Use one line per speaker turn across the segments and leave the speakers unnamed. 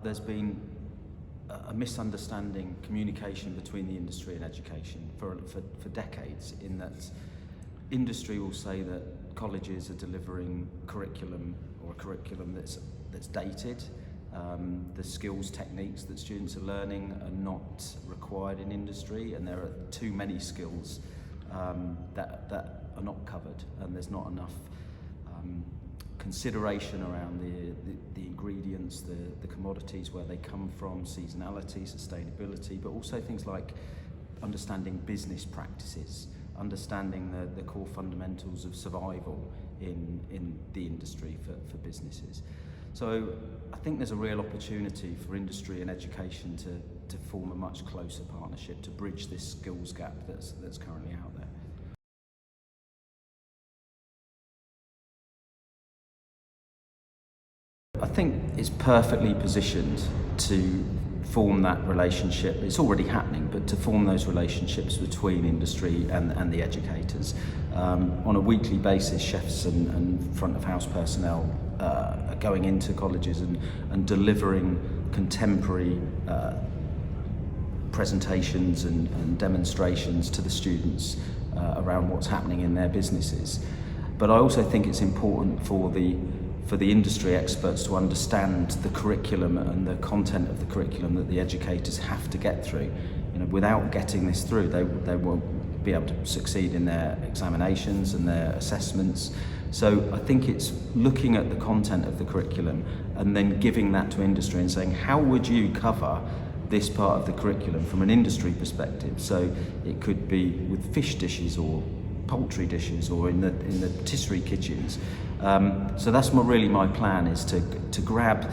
There's been a misunderstanding communication between the industry and education for decades, in that industry will say that colleges are delivering curriculum, or a curriculum that's dated. The skills, techniques that students are learning are not required in industry, and there are too many skills that are not covered, and there's not enough consideration around the ingredients, the commodities, where they come from, seasonality, sustainability, but also things like understanding business practices, understanding the core fundamentals of survival in the industry for businesses. So I think there's a real opportunity for industry and education to form a much closer partnership to bridge this skills gap that's currently out there. I think it's perfectly positioned to form that relationship. It's already happening, but to form those relationships between industry and the educators. On a weekly basis, chefs and front of house personnel are going into colleges and delivering contemporary presentations and demonstrations to the students around what's happening in their businesses. But I also think it's important for the industry experts to understand the curriculum and the content of the curriculum that the educators have to get through. Without getting this through, they won't be able to succeed in their examinations and their assessments. So I think it's looking at the content of the curriculum and then giving that to industry and saying, how would you cover this part of the curriculum from an industry perspective? So it could be with fish dishes or poultry dishes, or in the patisserie kitchens. So that's really my plan, is to grab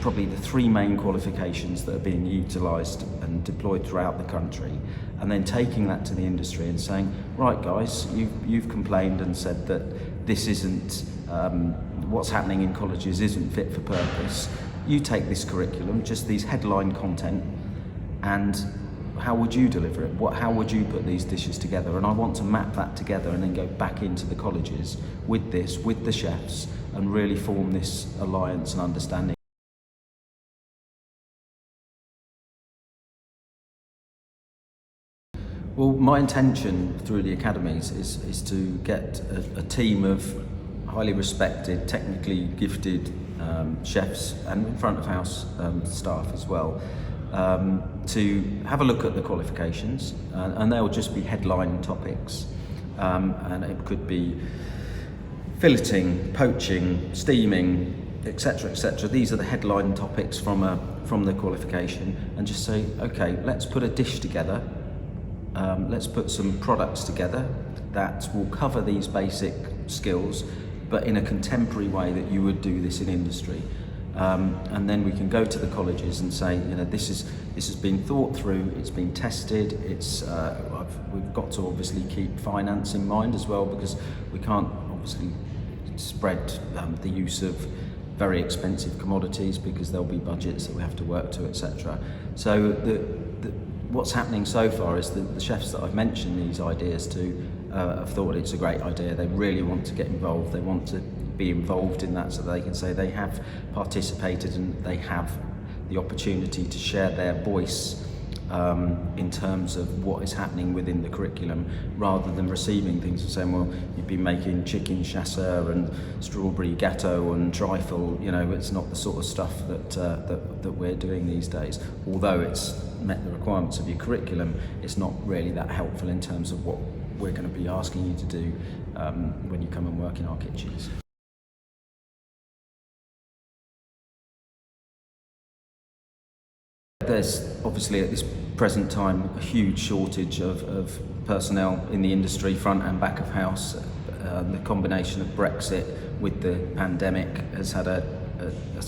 probably the three main qualifications that are being utilised and deployed throughout the country, and then taking that to the industry and saying, right guys, you've complained and said that this isn't what's happening in colleges isn't fit for purpose. You take this curriculum, just these headline content, and how would you deliver it? How would you put these dishes together? And I want to map that together and then go back into the colleges with the chefs, and really form this alliance and understanding. Well, my intention through the academies is to get a team of highly respected, technically gifted chefs and front of house staff as well, to have a look at the qualifications, and they'll just be headline topics, and it could be filleting, poaching, steaming, etc., etc. These are the headline topics from the qualification, and just say, okay, let's put a dish together, let's put some products together that will cover these basic skills, but in a contemporary way that you would do this in industry. And then we can go to the colleges and say, this has been thought through, it's been tested, we've got to obviously keep finance in mind as well, because we can't obviously spread the use of very expensive commodities, because there'll be budgets that we have to work to, etc. So what's happening so far is the chefs that I've mentioned these ideas to have thought it's a great idea. They really want to get involved. They want to be involved in that, so they can say they have participated and they have the opportunity to share their voice in terms of what is happening within the curriculum, rather than receiving things and saying, well, you've been making chicken chasseur and strawberry gâteau and trifle. It's not the sort of stuff that we're doing these days. Although it's met the requirements of your curriculum, it's not really that helpful in terms of what we're going to be asking you to do when you come and work in our kitchens. There's obviously at this present time a huge shortage of personnel in the industry, front and back of house. The combination of Brexit with the pandemic has had a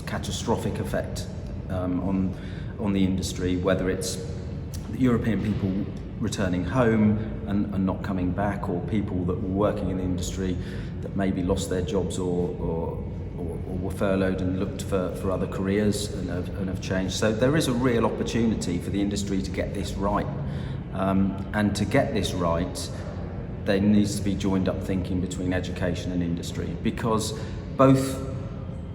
catastrophic effect on the industry, whether it's European people returning home and not coming back, or people that were working in the industry that maybe lost their jobs or were furloughed and looked for other careers and have changed. So there is a real opportunity for the industry to get this right. And to get this right, there needs to be joined up thinking between education and industry, because both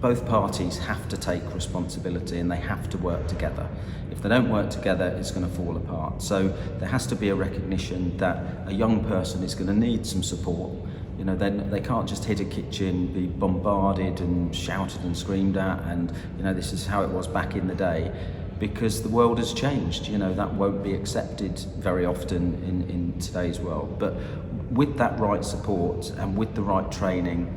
both parties have to take responsibility and they have to work together. If they don't work together, it's going to fall apart. So there has to be a recognition that a young person is going to need some support. You know, they can't just hit a kitchen, be bombarded and shouted and screamed at, and you know, this is how it was back in the day, because the world has changed. You know, that won't be accepted very often in today's world. But with that right support and with the right training,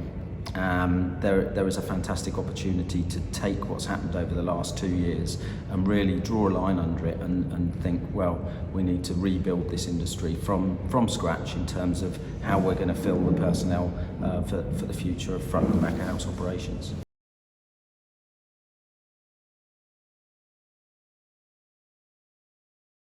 there is a fantastic opportunity to take what's happened over the last 2 years and really draw a line under it and think, well, we need to rebuild this industry from scratch in terms of how we're going to fill the personnel for the future of front and back of house operations.